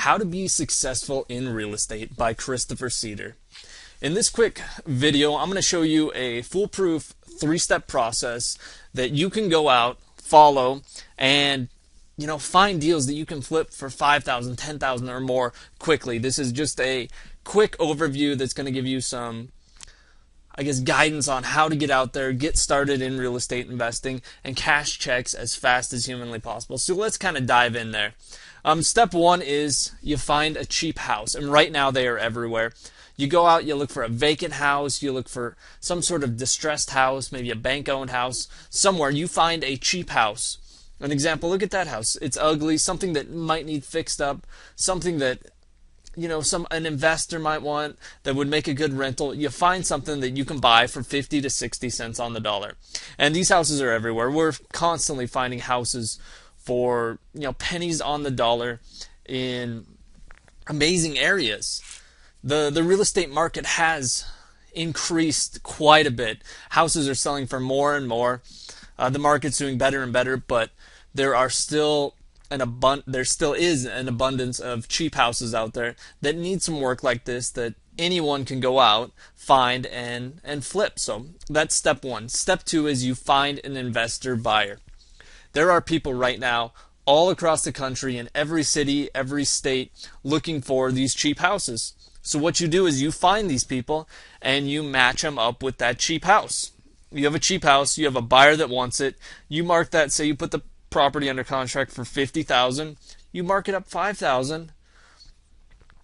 How to Be Successful in Real Estate by Christopher Seder. In this quick video, I'm going to show you a foolproof three-step process that you can go out, follow, and find deals that you can flip for $5,000, $10,000 or more quickly. This is just a quick overview that's going to give you some guidance on how to get out there, get started in real estate investing, and cash checks as fast as humanly possible. So let's kind of dive in there. Step one is you find a cheap house, and right now they are everywhere. You go out, you look for a vacant house, you look for some sort of distressed house, maybe a bank-owned house, somewhere. You find a cheap house. An example, look at that house. It's ugly, something that might need fixed up, something that an investor might want that would make a good rental. You find something that you can buy for 50 to 60 cents on the dollar. And these houses are everywhere. We're constantly finding houses for pennies on the dollar in amazing areas. The real estate market has increased quite a bit. Houses are selling for more and more. The market's doing better and better, but there still is an abundance of cheap houses out there that need some work like this that anyone can go out, find, and flip. So that's step one. Step two is you find an investor buyer. There are people right now all across the country in every city, every state looking for these cheap houses. So what you do is you find these people and you match them up with that cheap house. You have a cheap house, you have a buyer that wants it, you mark that, say you put the property under contract for $50,000, you mark it up $5,000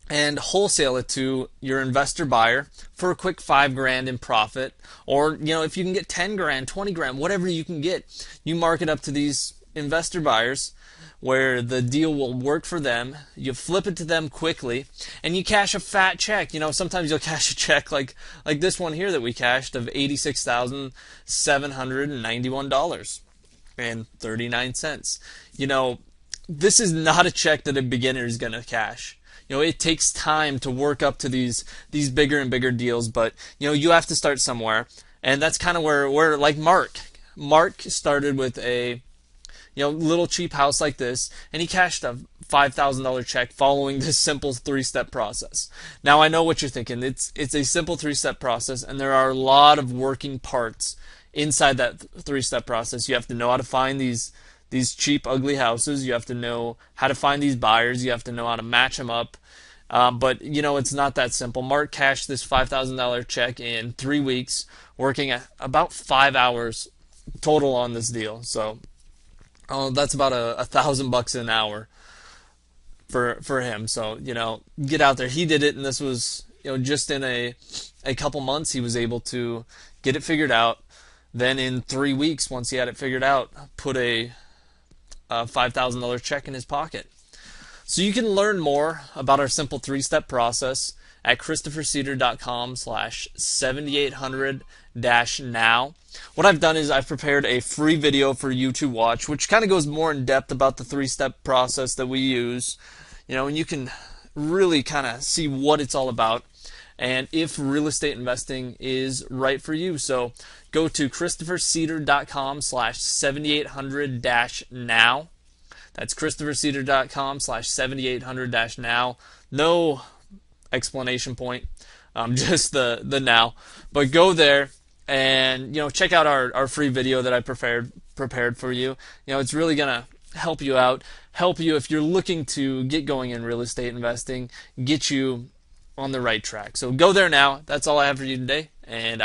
and wholesale it to your investor buyer for a quick $5,000 in profit. Or if you can get $10,000, $20,000, whatever you can get, you mark it up to these investor buyers where the deal will work for them. You flip it to them quickly and you cash a fat check. Sometimes you'll cash a check like this one here that we cashed of $86,791.39. This is not a check that a beginner is going to cash. It takes time to work up to these bigger and bigger deals, but you have to start somewhere. And that's kind of where like Mark started with a little cheap house like this, and he cashed a $5,000 check following this simple three-step process. Now I know what you're thinking. It's a simple three-step process, and there are a lot of working parts inside that three-step process. You have to know how to find these cheap, ugly houses. You have to know how to find these buyers. You have to know how to match them up. But it's not that simple. Mark cashed this $5,000 check in 3 weeks, working at about 5 hours total on this deal. So that's about $1,000 an hour for him. So get out there. He did it, and this was just in a couple months he was able to get it figured out. Then in 3 weeks, once he had it figured out, put a $5,000 check in his pocket. So you can learn more about our simple three-step process at christopherceder.com/7800-now. What I've done is I've prepared a free video for you to watch, which kind of goes more in depth about the three-step process that we use, and you can really kind of see what it's all about and if real estate investing is right for you. So go to christopherceder.com/7800-now. That's christopherceder.com/7800-now. No explanation point, just the now. But go there and check out our free video that I prepared for you. It's really gonna help you out, help you if you're looking to get going in real estate investing, get you on the right track. So go there now. That's all I have for you today, and